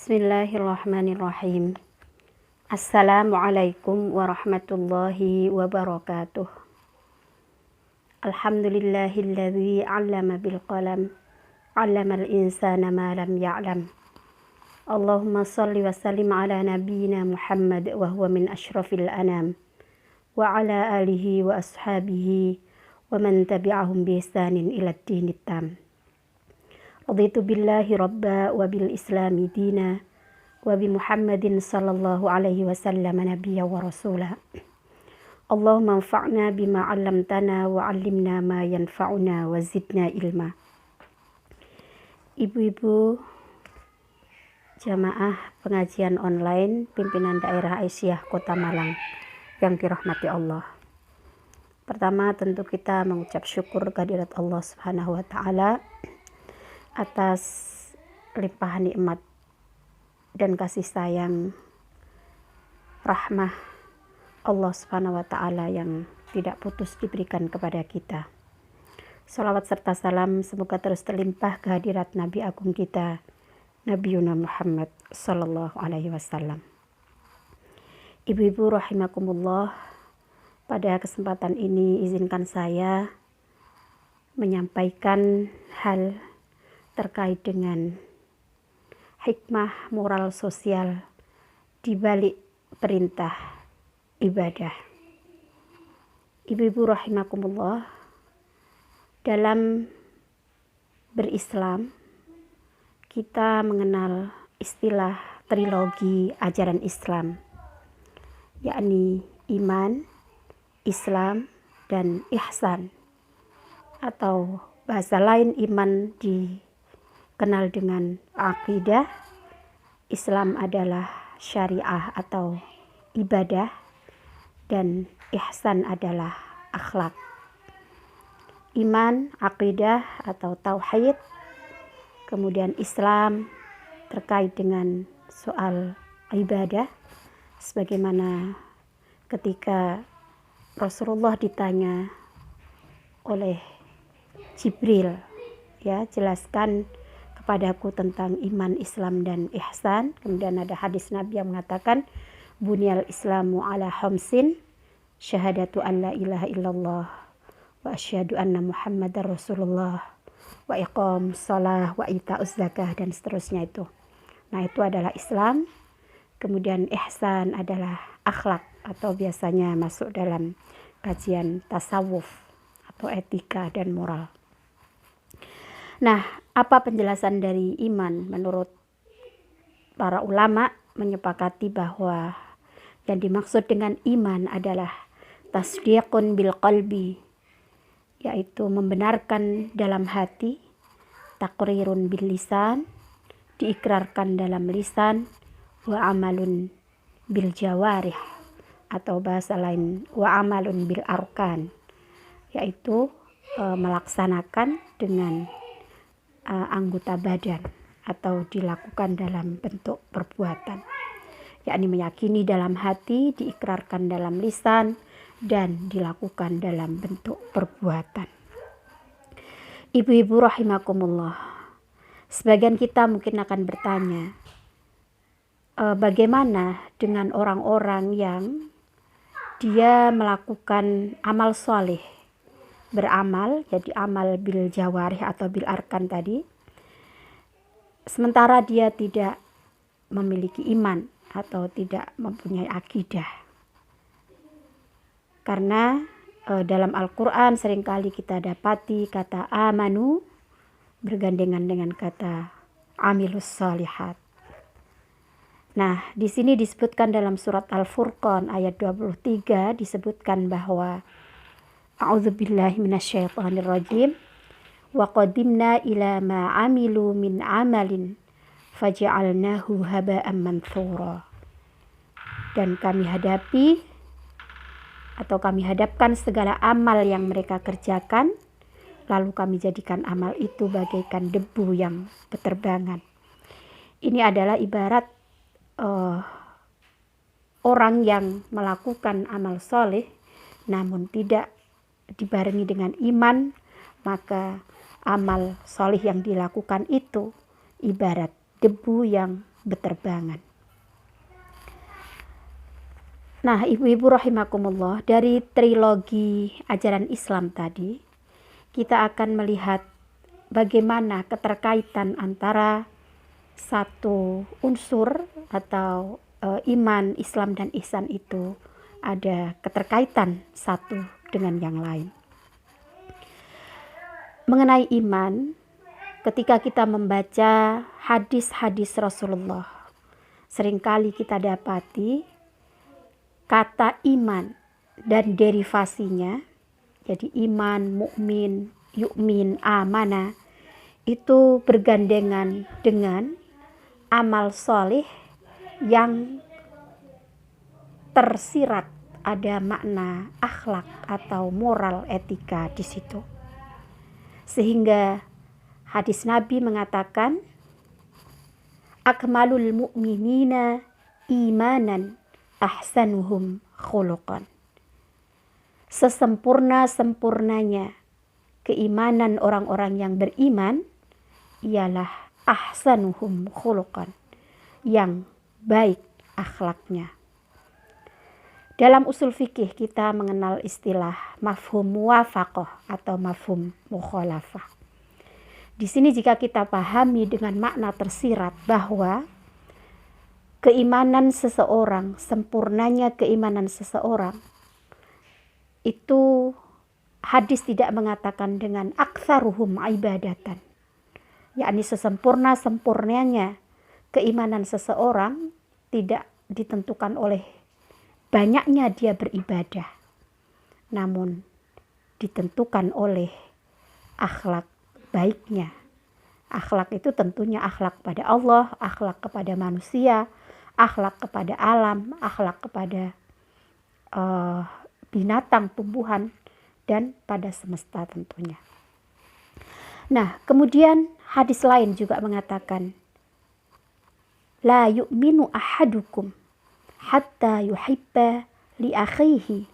Bismillahirrahmanirrahim. Assalamualaikum warahmatullahi wabarakatuh. Alhamdulillahilladzi 'allama bil qalam, 'allamal insana ma lam ya'lam. Allahumma shalli wa sallim ala nabiyyina Muhammad wa huwa min asyrafil anam, wa ala alihi wa ashabihi wa man tabi'ahum bi ihsanin ila ad-dinit tam. Raditu billahi rabba wa bil islami dina wa bi Muhammadin sallallahu alaihi wasallam nabiyya wa rasula. Allahumma anfa'na bima 'allamtana wa 'allimna ma yanfa'una wa zidna ilma. Ibu-ibu jamaah pengajian online pimpinan daerah Aisyah Kota Malang yang dirahmati Allah. Pertama tentu kita mengucap syukur kehadirat Allah Subhanahu wa taala atas limpahan nikmat dan kasih sayang rahmah Allah Subhanahu wa taala yang tidak putus diberikan kepada kita. Salawat serta salam semoga terus terlimpah kehadirat Nabi Agung kita, Nabi Muhammad sallallahu alaihi wasallam. Ibu-ibu rahimakumullah, pada kesempatan ini izinkan saya menyampaikan hal terkait dengan hikmah moral sosial di balik perintah ibadah. Ibu-ibu rahimakumullah, dalam berislam kita mengenal istilah trilogi ajaran Islam, yakni iman, Islam, dan ihsan, atau bahasa lain iman dikenal dengan akidah, Islam adalah syariah atau ibadah, dan ihsan adalah akhlak. Iman, akidah atau tauhid, kemudian Islam terkait dengan soal ibadah, sebagaimana ketika Rasulullah ditanya oleh Jibril, jelaskan kepadaku tentang iman, Islam, dan ihsan. Kemudian ada hadis Nabi yang mengatakan bunyal islamu ala khamsin, syahadatu an la ilaha illallah wa asyhadu anna muhammadar rasulullah wa iqam shalah wa ita'uz zakah, dan seterusnya itu. Nah, itu adalah Islam. Kemudian ihsan adalah akhlak atau biasanya masuk dalam kajian tasawuf atau etika dan moral. Nah, apa penjelasan dari iman? Menurut para ulama menyepakati bahwa yang dimaksud dengan iman adalah tasdiqun bil qalbi, yaitu membenarkan dalam hati, taqrirun bil lisan, diikrarkan dalam lisan, wa amalun bil jawarih, atau bahasa lain wa amalun bil arkan, yaitu melaksanakan dengan anggota badan atau dilakukan dalam bentuk perbuatan, yakni meyakini dalam hati, diikrarkan dalam lisan, dan dilakukan dalam bentuk perbuatan. Ibu-ibu rahimakumullah, sebagian kita mungkin akan bertanya, bagaimana dengan orang-orang yang dia melakukan amal soleh, beramal, jadi amal bil jawarih atau bil arkan tadi, sementara dia tidak memiliki iman atau tidak mempunyai akidah. Karena dalam Al-Quran seringkali kita dapati kata amanu bergandengan dengan kata amilus shalihat. Nah, di sini disebutkan dalam surat Al-Furqan ayat 23 disebutkan bahwa a'udzubillahi minasyaitonirrajim wa qadimna ila ma amilu min amalin faja'alnahu haba'an manthura. Dan kami hadapkan segala amal yang mereka kerjakan, lalu kami jadikan amal itu bagaikan debu yang beterbangan. Ini adalah ibarat orang yang melakukan amal soleh namun tidak dibarengi dengan iman, maka amal soleh yang dilakukan itu ibarat debu yang beterbangan. Nah, ibu-ibu rahimakumullah, dari trilogi ajaran Islam tadi, kita akan melihat bagaimana keterkaitan antara satu unsur atau iman, Islam, dan ihsan itu ada keterkaitan satu dengan yang lain. Mengenai iman, ketika kita membaca hadis-hadis Rasulullah, seringkali kita dapati kata iman dan derivasinya, jadi iman, mukmin, yu'min, amana, itu bergandengan dengan amal soleh yang tersirat ada makna akhlak atau moral etika di situ. Sehingga hadis Nabi mengatakan, akmalul mu'minina imanan ahsanuhum khuluqan. Sesempurna-sempurnanya keimanan orang-orang yang beriman ialah ahsanuhum khuluqan, yang baik akhlaknya. Dalam usul fikih kita mengenal istilah mafhum muwafaqah atau mafhum mukhalafah. Di sini jika kita pahami dengan makna tersirat bahwa keimanan seseorang, sempurnanya keimanan seseorang, itu hadis tidak mengatakan dengan aktsaruhum ibadatan, yakni sesempurna-sempurnanya keimanan seseorang tidak ditentukan oleh banyaknya dia beribadah, namun ditentukan oleh akhlak baiknya. Akhlak itu tentunya akhlak pada Allah, akhlak kepada manusia, akhlak kepada alam, akhlak kepada binatang, tumbuhan, dan pada semesta tentunya. Nah, kemudian hadis lain juga mengatakan, la yu'minu ahadukum hatta yuhibba li akhihi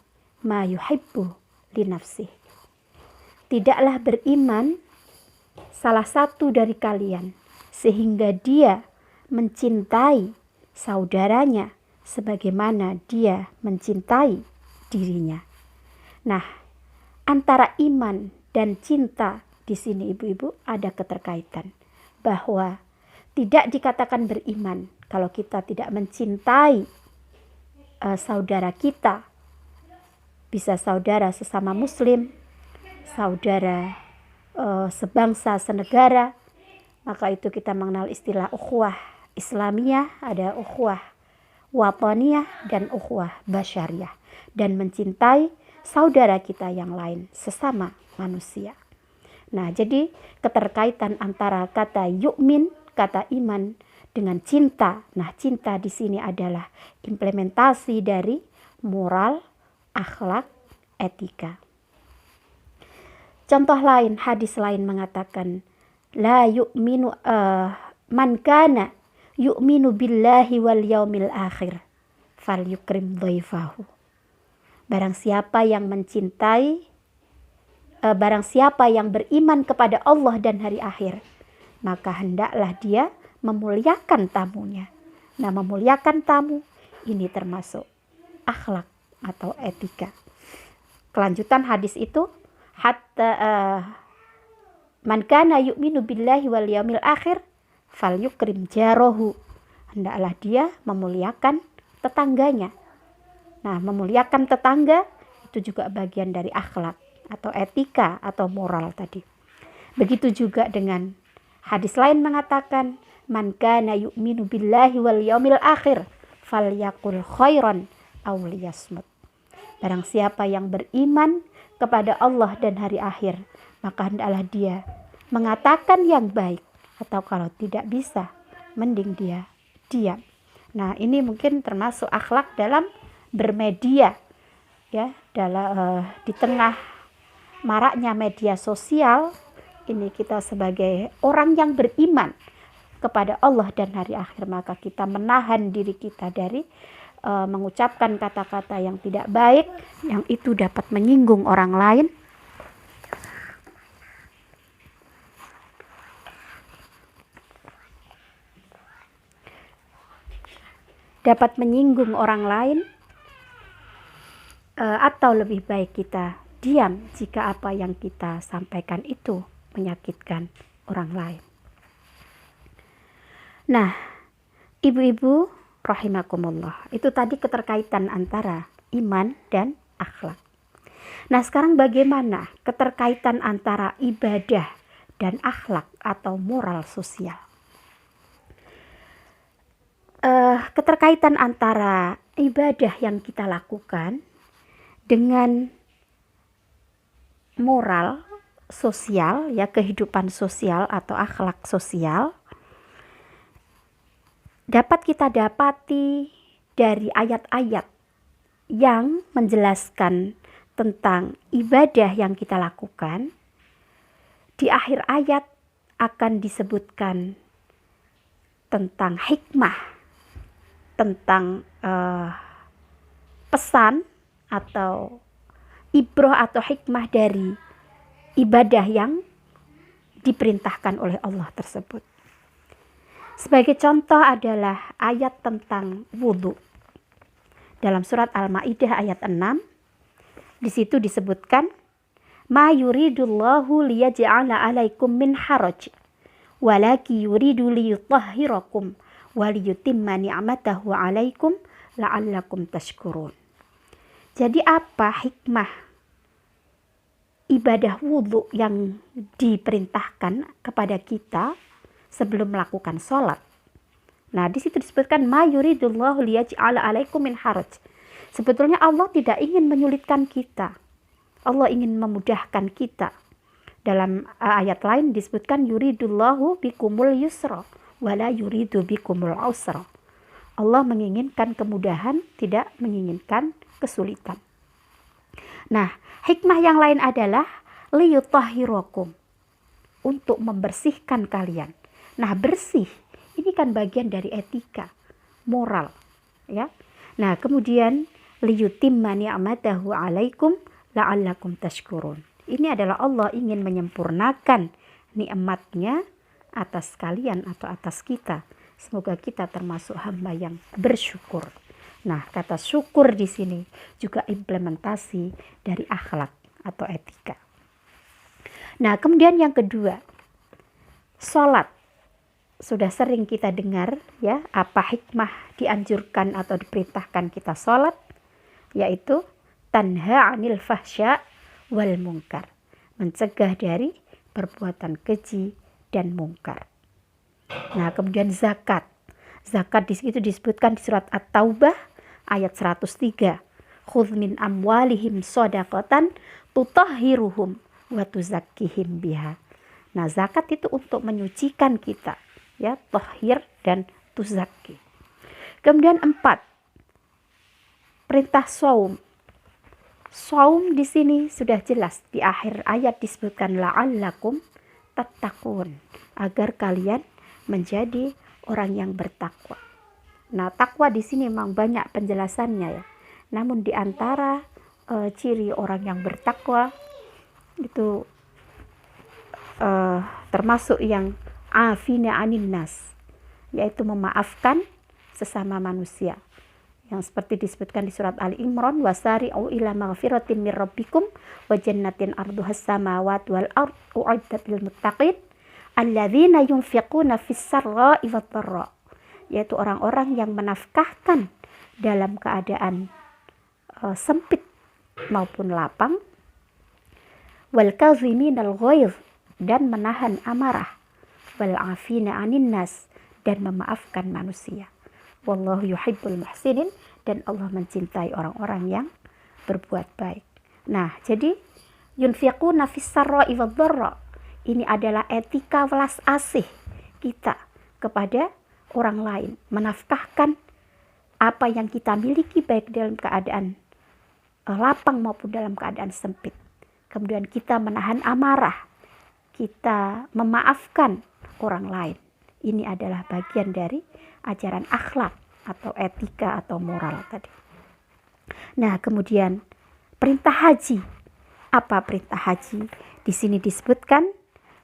ma yuhibbu li nafsih. Tidaklah beriman salah satu dari kalian sehingga dia mencintai saudaranya sebagaimana dia mencintai dirinya. Nah, antara iman dan cinta di sini ibu-ibu ada keterkaitan, bahwa tidak dikatakan beriman kalau kita tidak mencintai saudara kita, bisa saudara sesama muslim, saudara sebangsa senegara, maka itu kita mengenal istilah ukhuwah Islamiyah, ada ukhuwah wataniyah dan ukhuwah basyariyah, dan mencintai saudara kita yang lain sesama manusia. Nah, jadi keterkaitan antara kata yu'min, kata iman, dengan cinta. Nah, cinta di sini adalah implementasi dari moral, akhlak, etika. Contoh lain, hadis lain mengatakan, la yu'minu man kana yu'minu billahi wal yaumil akhir fal yukrim dhaifahu. Barang siapa yang beriman kepada Allah dan hari akhir, maka hendaklah dia memuliakan tamunya. Nah, memuliakan tamu ini termasuk akhlak atau etika. Kelanjutan hadis itu, hatta man kana yu'minu billahi wal yaumil akhir falyukrim jarahu. Hendaklah dia memuliakan tetangganya. Nah, memuliakan tetangga itu juga bagian dari akhlak atau etika atau moral tadi. Begitu juga dengan hadis lain mengatakan, man kana yu'minu billahi wal yaumil akhir falyaqul khairan aw liyasmut. Barang siapa yang beriman kepada Allah dan hari akhir, maka hendaklah dia mengatakan yang baik, atau kalau tidak bisa, mending dia diam. Nah, ini mungkin termasuk akhlak dalam bermedia, ya, dalam di tengah maraknya media sosial ini, kita sebagai orang yang beriman kepada Allah dan hari akhir, maka kita menahan diri kita dari mengucapkan kata-kata yang tidak baik, yang itu dapat menyinggung orang lain. dapat menyinggung orang lain, atau lebih baik kita diam jika apa yang kita sampaikan itu menyakitkan orang lain. Nah, ibu-ibu rahimakumullah, itu tadi keterkaitan antara iman dan akhlak. Nah, sekarang bagaimana keterkaitan antara ibadah dan akhlak atau moral sosial? Keterkaitan antara ibadah yang kita lakukan dengan moral sosial, ya, kehidupan sosial atau akhlak sosial, dapat kita dapati dari ayat-ayat yang menjelaskan tentang ibadah yang kita lakukan. Di akhir ayat akan disebutkan tentang hikmah, tentang pesan atau ibroh atau hikmah dari ibadah yang diperintahkan oleh Allah tersebut. Sebagai contoh adalah ayat tentang wudhu. Dalam surat Al-Maidah ayat 6, di situ disebutkan, "Ma yuridullahu liyaj'ala 'alaikum min haraj, walaki yuridu liyutahhirakum wa liyutimma ni'matahu 'alaikum la'allakum tashkurun." Jadi apa hikmah ibadah wudhu yang diperintahkan kepada kita sebelum melakukan sholat? Nah, di situ disebutkan ma yuridullahu liyaj'ala 'alaikum min haraj. Sebetulnya Allah tidak ingin menyulitkan kita. Allah ingin memudahkan kita. Dalam ayat lain disebutkan yuridullahu bikumul yusra wala yuridu bikumul usra. Allah menginginkan kemudahan, tidak menginginkan kesulitan. Nah, hikmah yang lain adalah liyutahhirakum, untuk membersihkan kalian. Nah, bersih ini kan bagian dari etika, moral, ya. Nah, kemudian liyutimma ni'matahu 'alaikum la'allakum tashkurun. Ini adalah Allah ingin menyempurnakan nikmatnya atas kalian atau atas kita. Semoga kita termasuk hamba yang bersyukur. Nah, kata syukur di sini juga implementasi dari akhlak atau etika. Nah, kemudian yang kedua, sholat. Sudah sering kita dengar, ya, apa hikmah dianjurkan atau diperintahkan kita sholat, yaitu tanha 'anil fahsya wal munkar, mencegah dari perbuatan keji dan mungkar. Nah, kemudian zakat. Zakat di situ disebutkan di surat At-Taubah ayat 103. Khudz min amwalihim shadaqatan tutahhiruhum wa tuzakkihim biha. Nah, zakat itu untuk menyucikan kita, ya, tahhir dan tuzakki. Kemudian 4, perintah shaum. Shaum di sini sudah jelas di akhir ayat disebutkan la'allakum tattaqun, agar kalian menjadi orang yang bertakwa. Nah, takwa di sini memang banyak penjelasannya, ya. Namun di antara ciri orang yang bertakwa itu termasuk yang afina anin nas, yaitu memaafkan sesama manusia. Yang seperti disebutkan di surat Ali Imran, wasari'u ila maghfiratin mir rabbikum wa jannatin arduhas samawati wal ard u'iddat lil muttaqin alladzina yunfiquna fis sarra'i wad dharra, yaitu orang-orang yang menafkahkan dalam keadaan sempit maupun lapang, wal kaziminal ghaiz, dan menahan amarah, wal afina 'anin nas, dan memaafkan manusia. Wallahu yuhibbul muhsinin, dan Allah mencintai orang-orang yang berbuat baik. Nah, jadi yunfiquna fis sarra'i wad dharra, ini adalah etika welas asih kita kepada orang lain, menafkahkan apa yang kita miliki baik dalam keadaan lapang maupun dalam keadaan sempit. Kemudian kita menahan amarah, kita memaafkan orang lain. Ini adalah bagian dari ajaran akhlak atau etika atau moral tadi. Nah, kemudian perintah haji. Apa perintah haji? Di sini disebutkan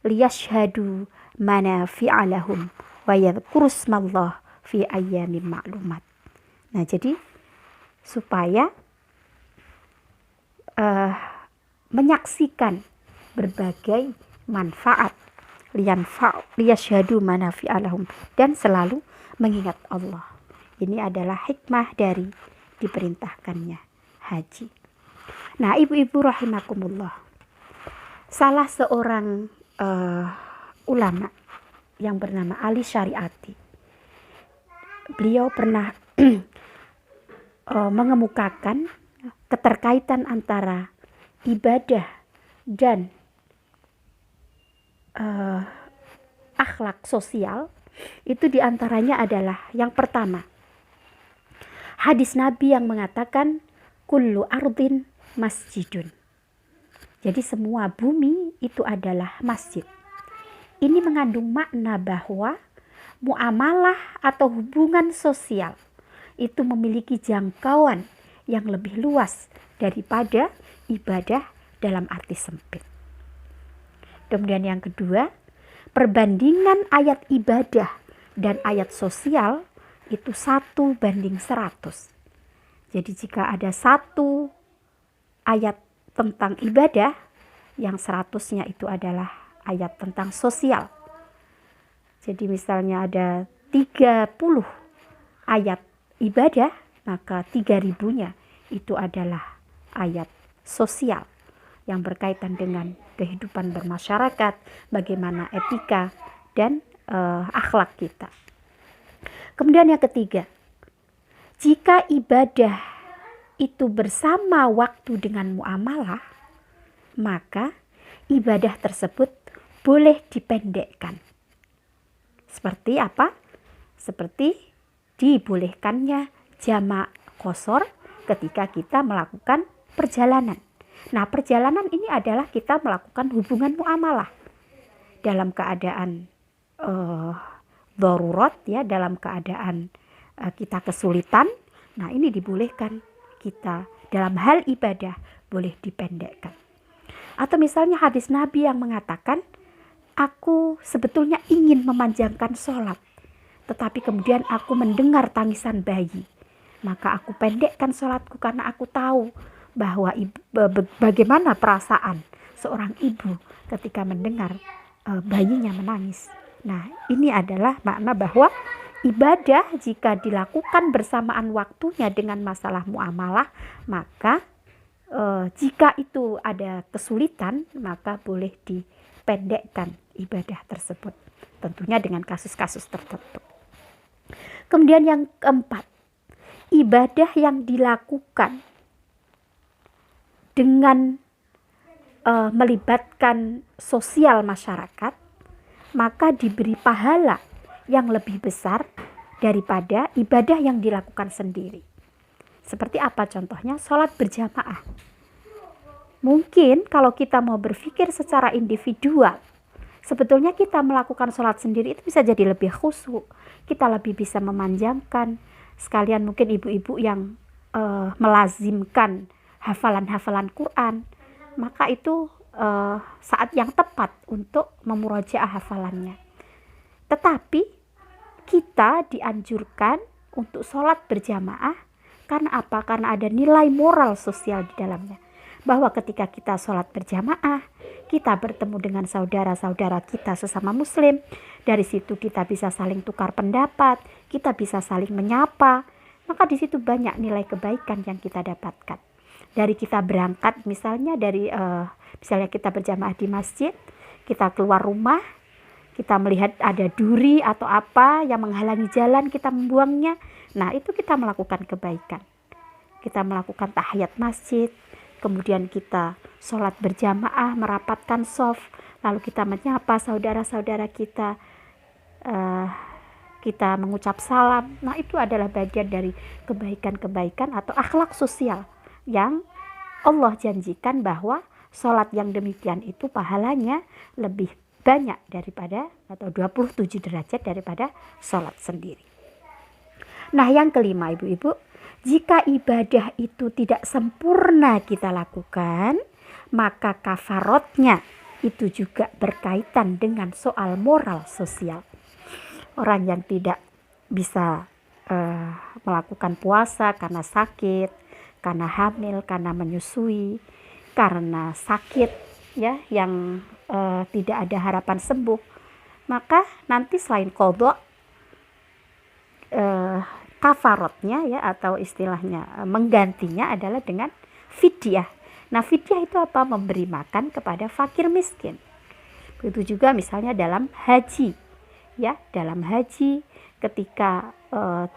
liyashhadu manafi'a lahum wa yadhkuru ismallah fi ayyamin ma'lumat. Nah, jadi supaya menyaksikan berbagai manfaat liyasyhadu manafi'alahum, dan selalu mengingat Allah. Ini adalah hikmah dari diperintahkannya haji. Nah, ibu-ibu rahimakumullah, salah seorang ulama yang bernama Ali Syariati, beliau pernah mengemukakan keterkaitan antara ibadah dan akhlak sosial. Itu diantaranya adalah yang pertama, hadis Nabi yang mengatakan kullu ardin masjidun. Jadi semua bumi itu adalah masjid. Ini mengandung makna bahwa muamalah atau hubungan sosial itu memiliki jangkauan yang lebih luas daripada ibadah dalam arti sempit. Kemudian yang kedua, perbandingan ayat ibadah dan ayat sosial itu 1:100. Jadi jika ada satu ayat tentang ibadah, yang 100-nya itu adalah ayat tentang sosial. Jadi misalnya ada 30 ayat ibadah, maka 3000-nya itu adalah ayat sosial yang berkaitan dengan kehidupan bermasyarakat, bagaimana etika dan akhlak kita. Kemudian yang ketiga, jika ibadah itu bersama waktu dengan muamalah, maka ibadah tersebut boleh dipendekkan. Seperti apa? Seperti dibolehkannya jamak qashar ketika kita melakukan perjalanan. Nah, perjalanan ini adalah kita melakukan hubungan muamalah dalam keadaan darurat, ya, dalam keadaan kita kesulitan. Nah, ini dibolehkan kita dalam hal ibadah boleh dipendekkan. Atau misalnya hadis Nabi yang mengatakan, aku sebetulnya ingin memanjangkan sholat, tetapi kemudian aku mendengar tangisan bayi, maka aku pendekkan sholatku karena aku tahu bahwa bagaimana perasaan seorang ibu ketika mendengar bayinya menangis. Nah, ini adalah makna bahwa ibadah jika dilakukan bersamaan waktunya dengan masalah muamalah, maka jika itu ada kesulitan, maka boleh dipendekkan ibadah tersebut, tentunya dengan kasus-kasus tertentu. Kemudian yang keempat, ibadah yang dilakukan dengan melibatkan sosial masyarakat, maka diberi pahala yang lebih besar daripada ibadah yang dilakukan sendiri. Seperti apa contohnya? Sholat berjamaah. Mungkin kalau kita mau berpikir secara individual, sebetulnya kita melakukan sholat sendiri itu bisa jadi lebih khusyuk, kita lebih bisa memanjangkan. Sekalian mungkin ibu-ibu yang melazimkan hafalan-hafalan Quran, maka itu saat yang tepat untuk memurojaah hafalannya. Tetapi kita dianjurkan untuk sholat berjamaah. Karena apa? Karena ada nilai moral sosial di dalamnya. Bahwa ketika kita sholat berjamaah, kita bertemu dengan saudara-saudara kita sesama muslim. Dari situ kita bisa saling tukar pendapat, kita bisa saling menyapa. Maka di situ banyak nilai kebaikan yang kita dapatkan. Dari kita berangkat, misalnya misalnya kita berjamaah di masjid, kita keluar rumah, kita melihat ada duri atau apa yang menghalangi jalan, kita membuangnya. Nah, itu kita melakukan kebaikan. Kita melakukan tahiyat masjid, kemudian kita sholat berjamaah, merapatkan shaf, lalu kita menyapa saudara-saudara kita, kita mengucap salam. Nah, itu adalah bagian dari kebaikan-kebaikan atau akhlak sosial yang Allah janjikan bahwa sholat yang demikian itu pahalanya lebih banyak daripada atau 27 derajat daripada sholat sendiri. Nah, yang kelima ibu-ibu, jika ibadah itu tidak sempurna kita lakukan, maka kafarotnya itu juga berkaitan dengan soal moral sosial. Orang yang tidak bisa melakukan puasa karena sakit, karena hamil, karena menyusui, karena sakit ya yang tidak ada harapan sembuh, maka nanti selain qadha, kafarotnya ya atau istilahnya menggantinya adalah dengan fidyah. Nah, fidyah itu apa? Memberi makan kepada fakir miskin. Begitu juga misalnya dalam haji ya, dalam haji ketika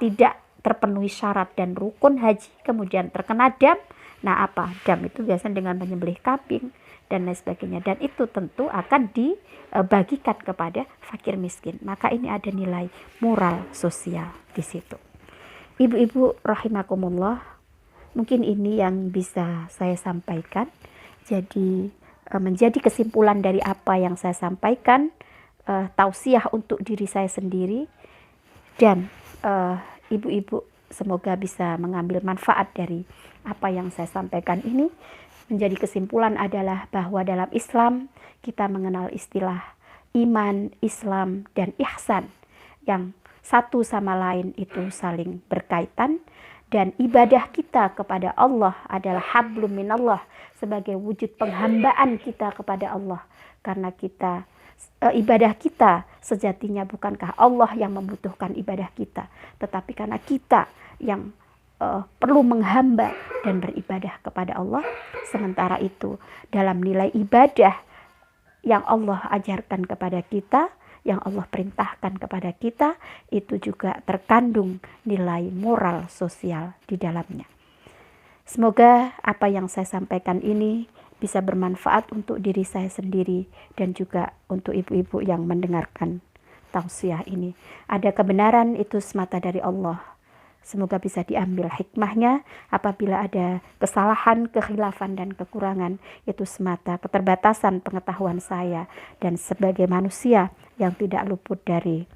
tidak terpenuhi syarat dan rukun haji kemudian terkena dam. Nah, apa? Dam itu biasanya dengan menyembelih kambing dan lain sebagainya, dan itu tentu akan dibagikan kepada fakir miskin. Maka ini ada nilai moral sosial di situ. Ibu-ibu rahimakumullah, mungkin ini yang bisa saya sampaikan. Jadi menjadi kesimpulan dari apa yang saya sampaikan, tausiah untuk diri saya sendiri, dan ibu-ibu semoga bisa mengambil manfaat dari apa yang saya sampaikan ini. Menjadi kesimpulan adalah bahwa dalam Islam kita mengenal istilah iman, Islam, dan ihsan yang satu sama lain itu saling berkaitan, dan ibadah kita kepada Allah adalah hablum minallah, sebagai wujud penghambaan kita kepada Allah, karena kita ibadah kita sejatinya bukankah Allah yang membutuhkan ibadah kita, tetapi karena kita yang perlu menghamba dan beribadah kepada Allah. Sementara itu dalam nilai ibadah yang Allah ajarkan kepada kita, yang Allah perintahkan kepada kita, itu juga terkandung nilai moral sosial di dalamnya. Semoga apa yang saya sampaikan ini bisa bermanfaat untuk diri saya sendiri dan juga untuk ibu-ibu yang mendengarkan tausiah ini. Ada kebenaran itu semata dari Allah. Semoga bisa diambil hikmahnya. Apabila ada kesalahan, kekhilafan, dan kekurangan, itu semata keterbatasan pengetahuan saya dan sebagai manusia yang tidak luput dari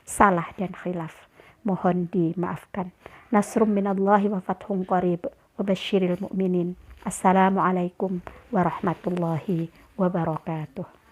salah dan khilaf. Mohon dimaafkan. Nasrum minallahi wa fathun qarib wa basyiril mu'minin. Assalamualaikum warahmatullahi wabarakatuh.